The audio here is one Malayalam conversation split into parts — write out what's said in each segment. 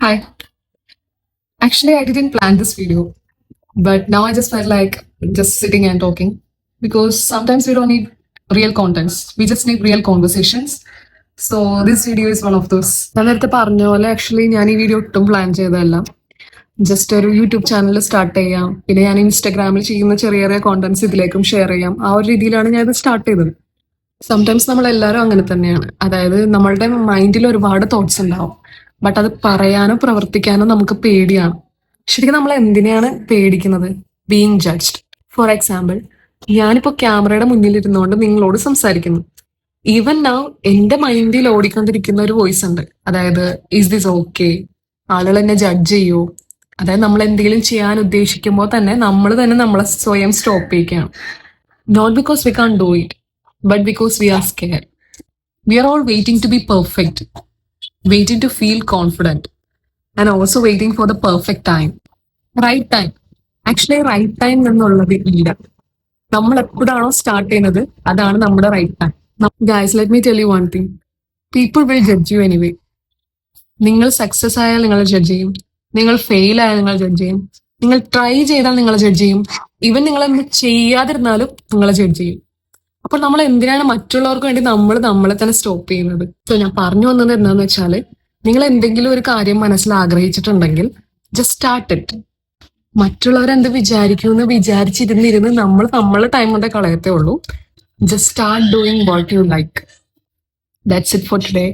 Hi. Actually, I didn't plan this video, but now I just felt like just sitting and talking because sometimes we don't need real contents. We just need real conversations. So this video is one of those. ഞാൻ നേരത്തെ പറഞ്ഞ പോലെ ആക്ച്വലി ഞാൻ ഈ വീഡിയോ ഒട്ടും പ്ലാൻ ചെയ്തതല്ല. ജസ്റ്റ് ഒരു യൂട്യൂബ് ചാനൽ സ്റ്റാർട്ട് ചെയ്യാം, പിന്നെ ഞാൻ ഇൻസ്റ്റാഗ്രാമിൽ ചെയ്യുന്ന ചെറിയ ചെറിയ കോണ്ടന്റ്സ് ഇതിലേക്കും ഷെയർ ചെയ്യാം. ആ ഒരു രീതിയിലാണ് ഞാൻ ഇത് സ്റ്റാർട്ട് ചെയ്തത്. സംടൈംസ് നമ്മൾ എല്ലാവരും അങ്ങനെ തന്നെയാണ്. അതായത് നമ്മളുടെ മൈൻഡിൽ ഒരുപാട് തോട്ട്സ് ഉണ്ടാവും, ബട്ട് അത് പറയാനോ പ്രവർത്തിക്കാനോ നമുക്ക് പേടിയാണ്. ശരിക്കും നമ്മൾ എന്തിനെയാണ് പേടിക്കുന്നത്? Being judged. ഫോർ എക്സാമ്പിൾ, ഞാനിപ്പോ ക്യാമറയുടെ മുന്നിൽ ഇരുന്നുകൊണ്ട് നിങ്ങളോട് സംസാരിക്കുന്നു. ഈവൻ നൗ എന്റെ മൈൻഡിൽ ഓടിക്കൊണ്ടിരിക്കുന്ന ഒരു വോയിസ് ഉണ്ട്. അതായത്, ഈസ് ദിസ് ഓക്കെ? ആളുകൾ എന്നെ ജഡ്ജ് ചെയ്യോ? അതായത് നമ്മൾ എന്തെങ്കിലും ചെയ്യാൻ ഉദ്ദേശിക്കുമ്പോൾ നമ്മൾ തന്നെ നമ്മളെ സ്വയം സ്റ്റോപ്പ് ചെയ്യുകയാണ്. Not because we can do it, but because we are scared. We are all waiting to be perfect, waiting to feel confident, and also waiting for the perfect time. Right time. Actually, right time എന്നുള്ളത് ഇല്ല. നമ്മൾ എപ്പോഴാണോ സ്റ്റാർട്ട് ചെയ്യുന്നത് അതാണ് നമ്മുടെ right time. Guys, let me tell you one thing. People will judge you anyway. നിങ്ങൾ സക്സസ് ആയാൽ നിങ്ങൾ ജഡ്ജ് ചെയ്യും, നിങ്ങൾ ഫെയിൽ ആയാൽ നിങ്ങൾ ജഡ്ജ് ചെയ്യും, നിങ്ങൾ ട്രൈ ചെയ്താൽ നിങ്ങൾ ജഡ്ജ് ചെയ്യും, ഈവൻ നിങ്ങൾ എന്ത് ചെയ്യാതിരുന്നാലും നിങ്ങൾ ജഡ്ജ് ചെയ്യും. അപ്പോൾ നമ്മൾ എന്തിനാണ് മറ്റുള്ളവർക്ക് വേണ്ടി നമ്മൾ നമ്മളെ തന്നെ സ്റ്റോപ്പ് ചെയ്യുന്നത്? സോ ഞാൻ പറഞ്ഞു വന്നത് എന്താന്ന് വെച്ചാല്, നിങ്ങൾ എന്തെങ്കിലും ഒരു കാര്യം മനസ്സിൽ ആഗ്രഹിച്ചിട്ടുണ്ടെങ്കിൽ ജസ്റ്റ് സ്റ്റാർട്ട് ഇറ്റ്. മറ്റുള്ളവർ എന്ത് വിചാരിക്കുമെന്ന് വിചാരിച്ചിരുന്നിരുന്ന് നമ്മൾ നമ്മളെ ടൈം കൊണ്ട് കളയത്തേ ഉള്ളൂ. Just start doing what you like. That's it for today.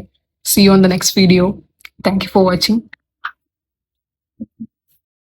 See you on the next video. Thank you for watching.